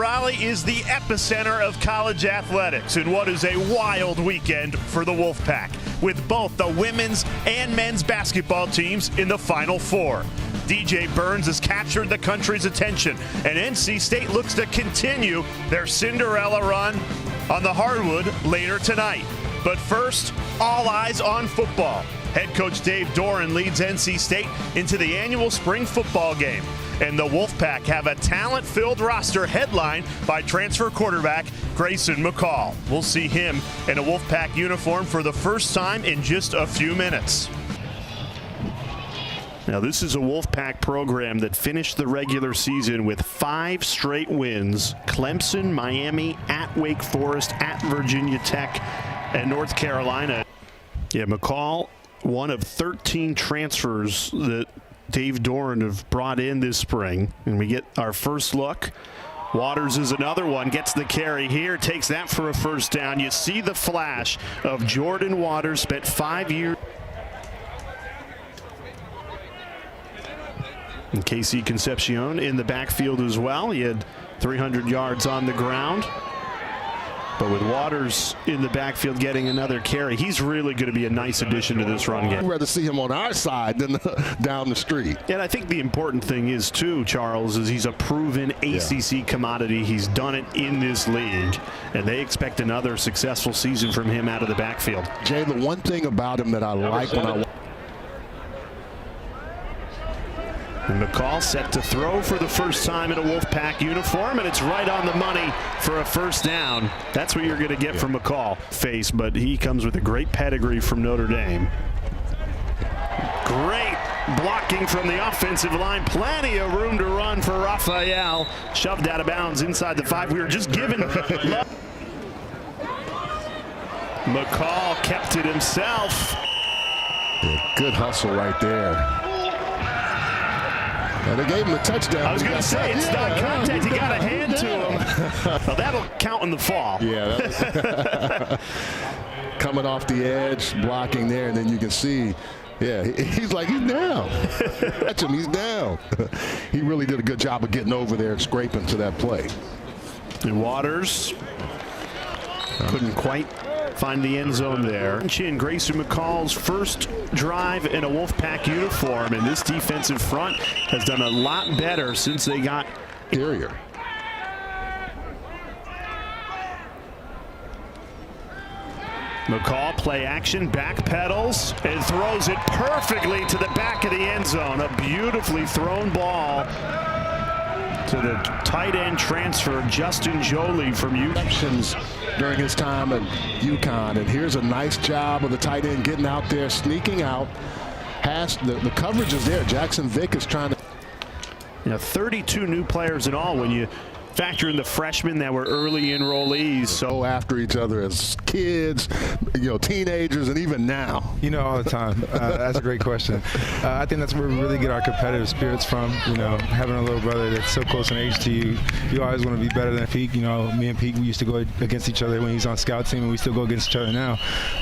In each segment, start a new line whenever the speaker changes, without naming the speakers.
Raleigh is the epicenter of college athletics in what is a wild weekend for the Wolfpack, with both the women's and men's basketball teams in the Final Four. DJ Burns has captured the country's attention, and NC State looks to continue their Cinderella run on the hardwood later tonight. But first, all eyes on football. Head coach Dave Doran leads NC State into the annual spring football game. And the Wolfpack have a talent-filled roster headlined by transfer quarterback Grayson McCall. We'll see him in a Wolfpack uniform for the first time in just a few minutes. Now, this is a Wolfpack program that finished the regular season with 5 straight wins: Clemson, Miami, at Wake Forest, at Virginia Tech, and North Carolina. Yeah, McCall, one of 13 transfers that Dave Doran have brought in this spring. And we get our first look. Waters is another one, gets the carry here, takes that for a first down. You see the flash of Jordan Waters, spent 5 years. And KC Concepcion in the backfield as well. He had 300 yards on the ground. But with Waters in the backfield getting another carry, he's really going to be a nice addition to this run game.
I'd rather see him on our side than down the street.
And I think the important thing is, too, Charles, is he's a proven ACC commodity. He's done it in this league, and they expect another successful season from him out of the backfield.
Jay, the one thing about him that I like when I...
And McCall set to throw for the first time in a Wolfpack uniform, and it's right on the money for a first down. That's what you're going to get from McCall. But he comes with a great pedigree from Notre Dame. Great blocking from the offensive line. Plenty of room to run for Raphael. Shoved out of bounds inside the 5. We were just given love. McCall kept it himself.
Yeah, good hustle right there. And they gave him a touchdown.
I was going to say, it's not contact. He got a hand to him. Well, that'll count in the fall.
Yeah. That was coming off the edge, blocking there, and then you can see, yeah, he's like, he's down. Catch him, he's down. He really did a good job of getting over there and scraping to that play.
And Waters couldn't quite find the end zone there. And Grayson McCall's first drive in a Wolfpack uniform, and this defensive front has done a lot better since they got
interior.
McCall, play action, back pedals, and throws it perfectly to the back of the end zone. A beautifully thrown ball to the tight end transfer, Justin Jolie from UConn.
During his time at UConn, and here's a nice job of the tight end getting out there, sneaking out. The coverage is there. Jackson Vick is trying to.
32 new players in all when you factor in the freshmen that were early enrollees.
So after each other as kids, teenagers, and even now.
All the time. That's a great question. I think that's where we really get our competitive spirits from. Having a little brother that's so close in age to you, you always want to be better than Pete. Me and Pete, we used to go against each other when he's on scout team, and we still go against each other now.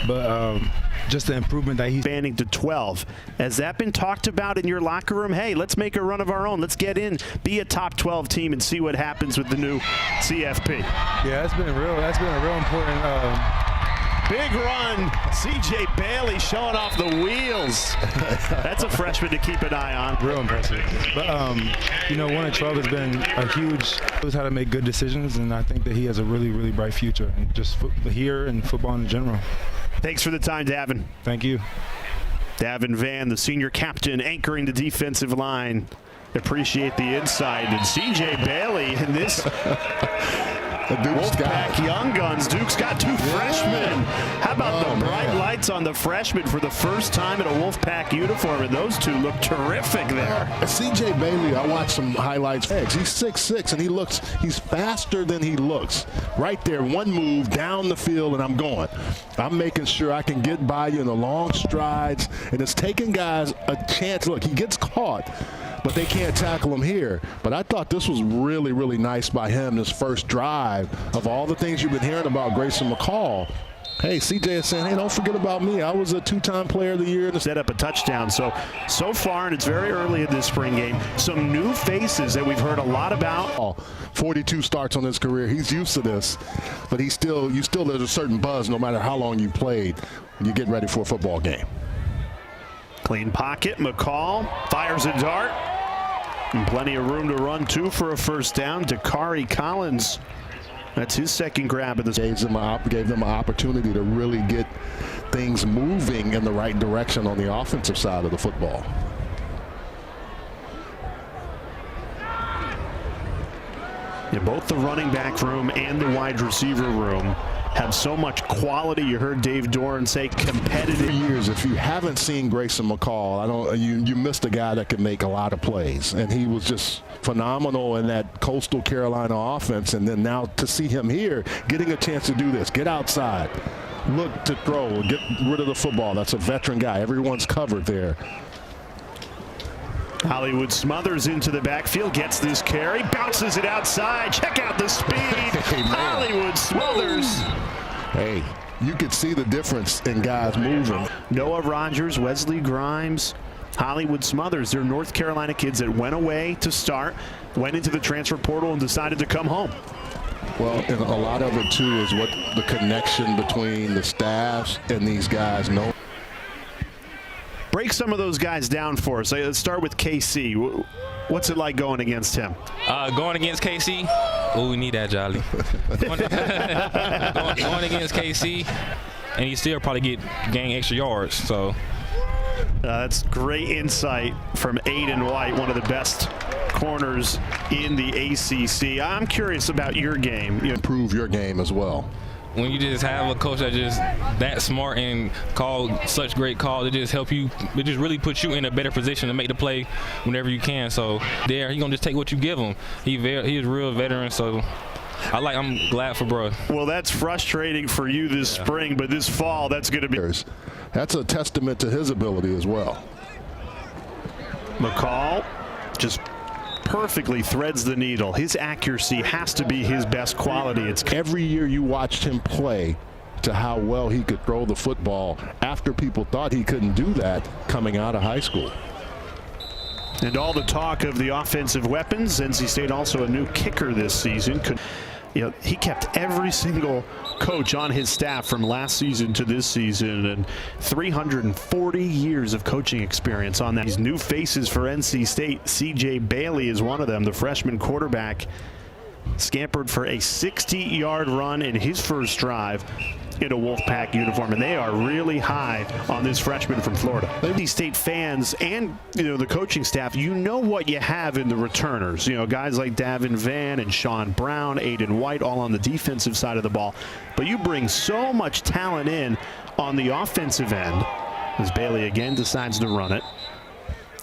But just the improvement that he's
expanding to 12. Has that been talked about in your locker room? Hey, let's make a run of our own. Let's get in, be a top 12 team, and see what happens with the new CFP.
Yeah, that's been a real important.
Big run, C.J. Bailey showing off the wheels. That's a freshman to keep an eye on.
Real impressive. But 1 and 12 has been a huge. Knows how to make good decisions, and I think that he has a really, really bright future, and just here and football in general.
Thanks for the time, Davin.
Thank you.
Davin Vann, the senior captain, anchoring the defensive line. Appreciate the insight. And C.J. Bailey in this Wolfpack Young Guns. Duke's got 2 freshmen. How about the bright lights on the freshmen for the first time in a Wolfpack uniform? And those 2 look terrific there.
C.J. Bailey, I watched some highlights. He's 6'6", and he's faster than he looks. Right there, one move down the field, and I'm going. I'm making sure I can get by you in the long strides, and it's taking guys a chance. Look, he gets caught, but they can't tackle him here. But I thought this was really, really nice by him, this first drive. Of all the things you've been hearing about Grayson McCall, Hey, CJ is saying, hey, don't forget about me. I was a 2-time player of the year.
Set up a touchdown. So far, and it's very early in this spring game, some new faces that we've heard a lot about.
42 starts on his career. He's used to this, but there's a certain buzz no matter how long you played when you get ready for a football game.
Clean pocket. McCall fires a dart. And plenty of room to run, too, for a first down. Dakari Collins. That's his second grab of the
gave them an opportunity to really get things moving in the right direction on the offensive side of the football.
Yeah, both the running back room and the wide receiver room have so much quality. You heard Dave Doran say competitive.
Years, if you haven't seen Grayson McCall, you missed a guy that could make a lot of plays, and he was just phenomenal in that Coastal Carolina offense. And then now to see him here, getting a chance to do this, get outside, look to throw, get rid of the football. That's a veteran guy. Everyone's covered there.
Hollywood Smothers into the backfield, gets this carry, bounces it outside. Check out the speed. Hey, Hollywood Smothers.
Hey, you could see the difference in guys moving.
Noah Rogers, Wesley Grimes, Hollywood Smothers. They're North Carolina kids that went away to start, went into the transfer portal, and decided to come home.
Well, and a lot of it, too, is what the connection between the staffs and these guys know.
Break some of those guys down for us. Let's start with KC. What's it like going against him?
Going against KC? Oh, we need that, Jolly. going against KC, and he still probably gain extra yards. So
that's great insight from Aiden White, one of the best corners in the ACC. I'm curious about your game.
Improve your game as well.
When you just have a coach that's just that smart and call such great calls, it just help you. It just really puts you in a better position to make the play whenever you can. So there, he's gonna just take what you give him. He is a real veteran, so I'm glad for bro.
Well, that's frustrating for you this spring, but this fall, that's going to be.
That's a testament to his ability as well.
McCall just perfectly threads the needle. His accuracy has to be his best quality. It's
every year you watched him play to how well he could throw the football after people thought he couldn't do that coming out of high school.
And all the talk of the offensive weapons. NC State also a new kicker this season. He kept every single coach on his staff from last season to this season, and 340 years of coaching experience on that. These new faces for NC State. CJ Bailey is one of them, the freshman quarterback. Scampered for a 60-yard run in his first drive in a Wolfpack uniform, and they are really high on this freshman from Florida. NC State fans and the coaching staff, what you have in the returners. Guys like Davin Vann and Sean Brown, Aiden White, all on the defensive side of the ball. But you bring so much talent in on the offensive end, as Bailey again decides to run it.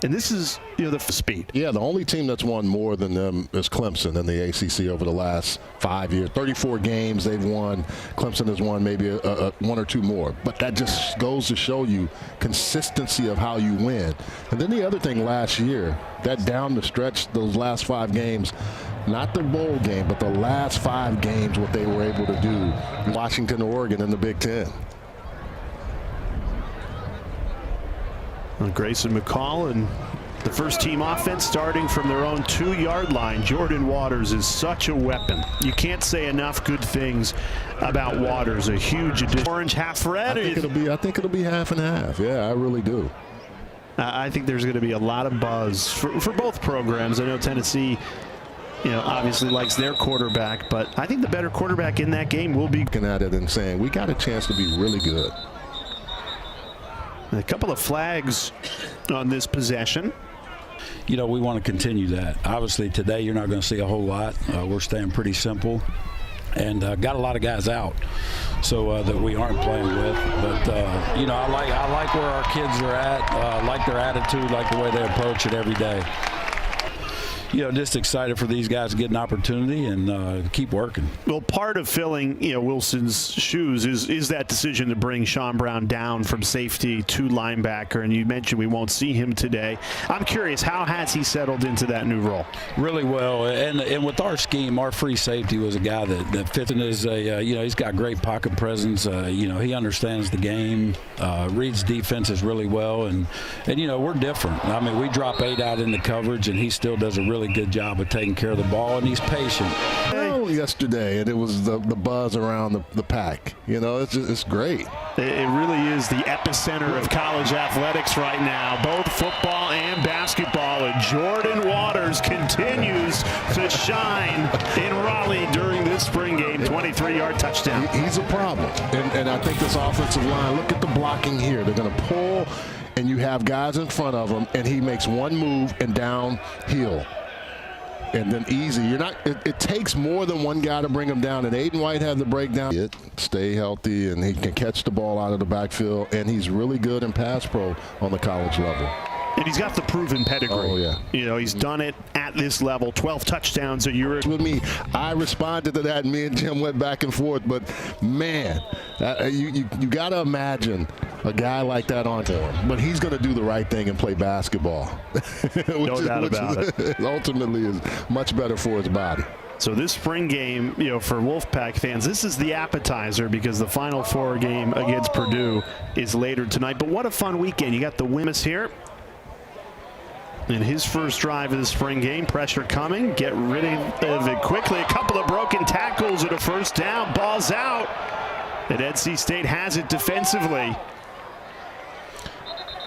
And this is, the speed.
Yeah, the only team that's won more than them is Clemson in the ACC over the last 5 years. 34 games they've won. Clemson has won maybe one or two more. But that just goes to show you consistency of how you win. And then the other thing last year, that down the stretch, those last 5 games, not the bowl game, but the last 5 games, what they were able to do. Washington, Oregon in the Big Ten.
Grayson McCall and the first team offense starting from their own 2-yard line. Jordan Waters is such a weapon. You can't say enough good things about Waters. A huge addition. Orange, half red.
I think it'll be half and half. Yeah, I really do.
I think there's going to be a lot of buzz for both programs. I know Tennessee, obviously likes their quarterback, but I think the better quarterback in that game will be
looking at it and saying we got a chance to be really good.
A couple of flags on this possession.
We want to continue that. Obviously, today you're not going to see a whole lot. We're staying pretty simple and got a lot of guys out so that we aren't playing with. But, I like where our kids are at, like their attitude, like the way they approach it every day. just excited for these guys to get an opportunity and keep working.
Well, part of filling Wilson's shoes is that decision to bring Sean Brown down from safety to linebacker, and you mentioned we won't see him today. I'm curious, how has he settled into that new role?
Really well, and with our scheme, our free safety was a guy that fits in as he's got great pocket presence. He understands the game, reads defenses really well, and we're different. I mean, we drop 8 out in the coverage, and he still does a really good job of taking care of the ball, and he's patient.
Yesterday, and it was the buzz around the pack. It's great.
It really is the epicenter of college athletics right now, both football and basketball. And Jordan Waters continues to shine in Raleigh during this spring game. 23-yard touchdown.
He's a problem, and I think this offensive line. Look at the blocking here. They're going to pull, and you have guys in front of him, and he makes one move and downhill. And then easy. It takes more than one guy to bring him down. And Aiden White had the breakdown. Stay healthy, and he can catch the ball out of the backfield. And he's really good in pass pro on the college level.
And he's got the proven pedigree.
Oh, yeah.
He's done it at this level. 12 touchdowns a year.
With me, I responded to that, and me and Jim went back and forth. But, man, you got to imagine a guy like that on him. But he's going to do the right thing and play basketball.
No doubt about it.
Ultimately is much better for his body.
So this spring game, for Wolfpack fans, this is the appetizer because the Final Four game against Purdue is later tonight. But what a fun weekend. You got the Wimmis here. In his first drive of the spring game, pressure coming, get rid of it quickly. A couple of broken tackles and a first down. Ball's out. And NC State has it defensively.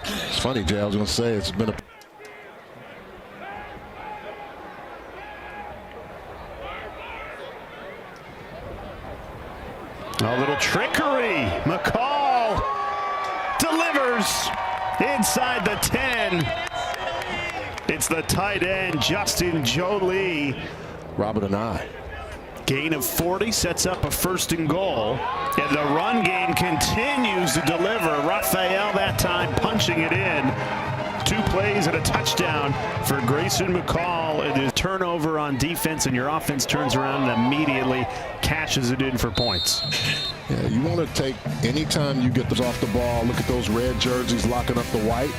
It's funny, Jay. I was going to say it's been
a little trickery. McCall delivers inside the 10. It's the tight end, Justin Jolie.
Robert and I.
Gain of 40 sets up a 1st and goal. And the run game continues to deliver. Raphael that time punching it in. 2 plays and a touchdown for Grayson McCall. And the turnover on defense, and your offense turns around and immediately cashes it in for points.
Yeah, you want to take, anytime you get this off the ball, look at those red jerseys locking up the white.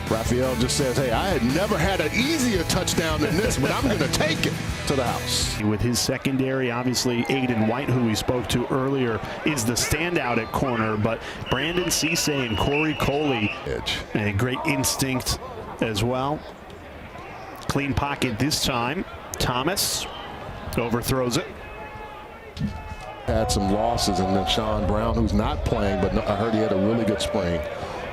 Raphael just says, hey, I had never had an easier touchdown than this, but I'm going to take it to the house.
With his secondary, obviously Aiden White, who we spoke to earlier, is the standout at corner, but Brandon Cisse and Corey Coley, a great instinct as well. Clean pocket this time. Thomas overthrows it.
Had some losses, and then Sean Brown, who's not playing, but I heard he had a really good spring,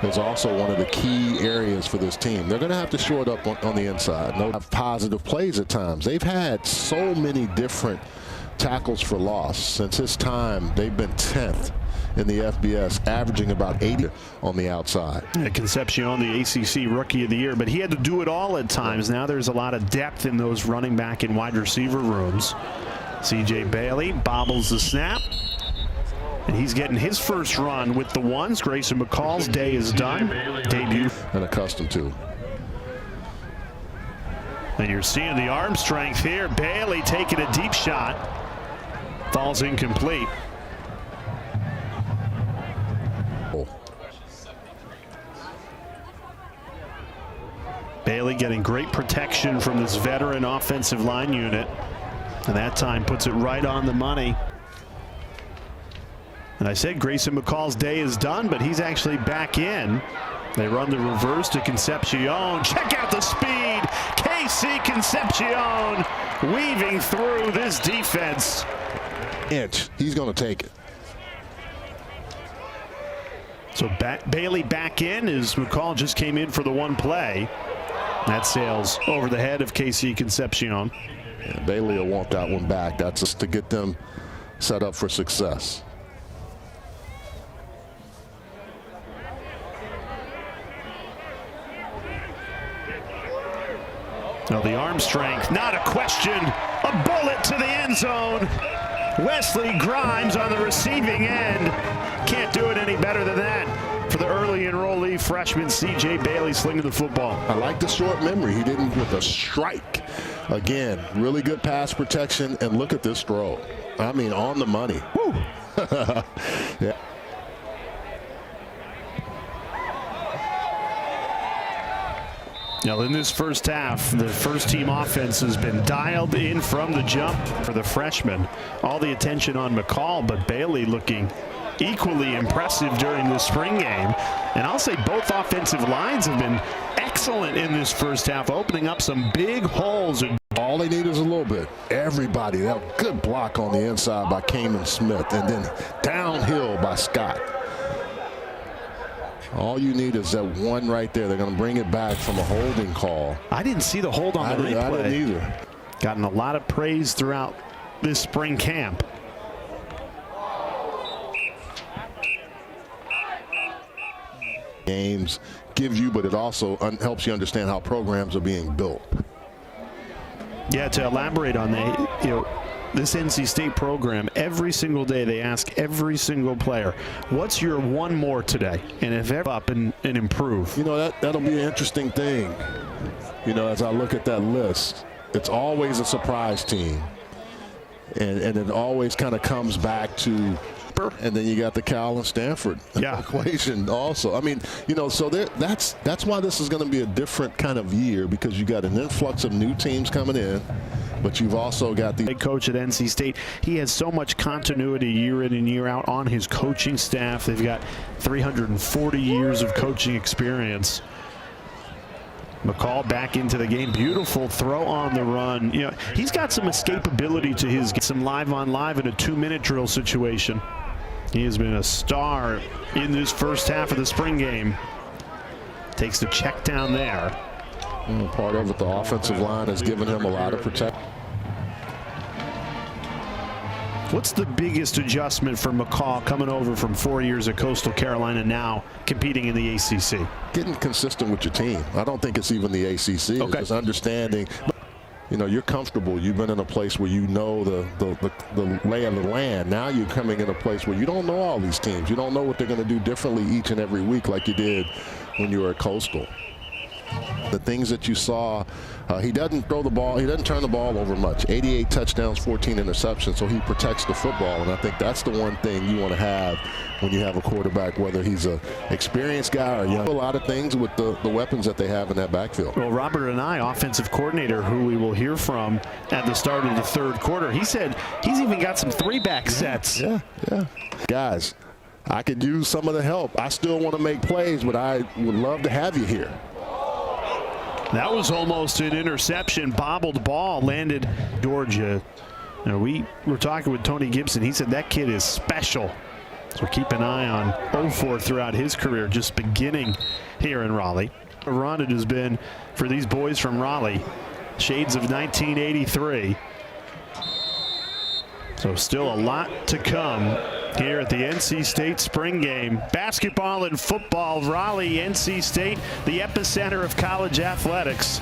is also one of the key areas for this team. They're going to have to shore it up on the inside. No positive plays at times. They've had so many different tackles for loss. Since his time, they've been 10th in the FBS, averaging about 80 on the outside.
Concepcion, the ACC Rookie of the Year, but he had to do it all at times. Now there's a lot of depth in those running back and wide receiver rooms. C.J. Bailey bobbles the snap. And he's getting his first run with the ones. Grayson McCall's day is done. Debut.
And accustomed to.
And you're seeing the arm strength here. Bailey taking a deep shot. Falls incomplete. Bailey getting great protection from this veteran offensive line unit. And that time puts it right on the money. And I said Grayson McCall's day is done, but he's actually back in. They run the reverse to Concepcion. Check out the speed. KC Concepcion weaving through this defense.
He's going to take it.
So Bailey back in as McCall just came in for the one play. That sails over the head of KC Concepcion.
Yeah, Bailey will want that one back. That's just to get them set up for success.
Now the arm strength, not a question. A bullet to the end zone. Wesley Grimes on the receiving end. Can't do it any better than that. for the early enrollee freshman C.J. Bailey slinging the football.
I like the short memory. He didn't with a strike. Again, really good pass protection, and look at this throw. I mean, on the money. Woo. Yeah.
Now, in this first half, the first team offense has been dialed in from the jump for the freshman. All the attention on McCall, but Bailey looking equally impressive during the spring game. And I'll say both offensive lines have been excellent in this first half, opening up some big holes.
All they need is a little bit. Everybody, that good block on the inside by Kamen Smith, and then downhill by Scott. All you need is that one right there. They're going to bring it back from a holding call.
I didn't see the hold on the replay.
I didn't either.
Gotten a lot of praise throughout this spring camp.
Games give you, but it also helps you understand how programs are being built.
Yeah, to elaborate on that, this NC State program, every single day they ask every single player, what's your one more today? And if ever up and improve.
That'll be an interesting thing. As I look at that list, it's always a surprise team. And it always kind of comes back to, and then you got the Cal and Stanford equation also. I mean, so that's why this is going to be a different kind of year, because you got an influx of new teams coming in, but you've also got the
head coach at NC State. He has so much continuity year in and year out on his coaching staff. They've got 340 years of coaching experience. McCall back into the game. Beautiful throw on the run. He's got some escapability to his game. Some live on live in a 2-minute drill situation. He has been a star in this first half of the spring game. Takes the check down there.
Part of it, the offensive line has given him a lot of protection.
What's the biggest adjustment for McCall coming over from 4 years at Coastal Carolina, now competing in the ACC?
Getting consistent with your team. I don't think it's even the ACC.
Okay.
It's just understanding. You're comfortable. You've been in a place where you know the lay of the land. Now you're coming in a place where you don't know all these teams. You don't know what they're going to do differently each and every week like you did when you were at Coastal. The things that you saw, he doesn't throw the ball, he doesn't turn the ball over much. 88 touchdowns, 14 interceptions, so he protects the football, and I think that's the one thing you want to have when you have a quarterback, whether he's an experienced guy or young. A lot of things with the weapons that they have in that backfield.
Well, Robert Anae, offensive coordinator, who we will hear from at the start of the third quarter, he said he's even got some 3-back sets.
Yeah. Guys, I could use some of the help. I still want to make plays, but I would love to have you here.
That was almost an interception. Bobbled ball landed Georgia. Now, we were talking with Tony Gibson. He said that kid is special. So keep an eye on Ofor throughout his career, just beginning here in Raleigh. The run it has been for these boys from Raleigh. Shades of 1983. So still a lot to come here at the NC State spring game. Basketball and football, Raleigh, NC State, the epicenter of college athletics.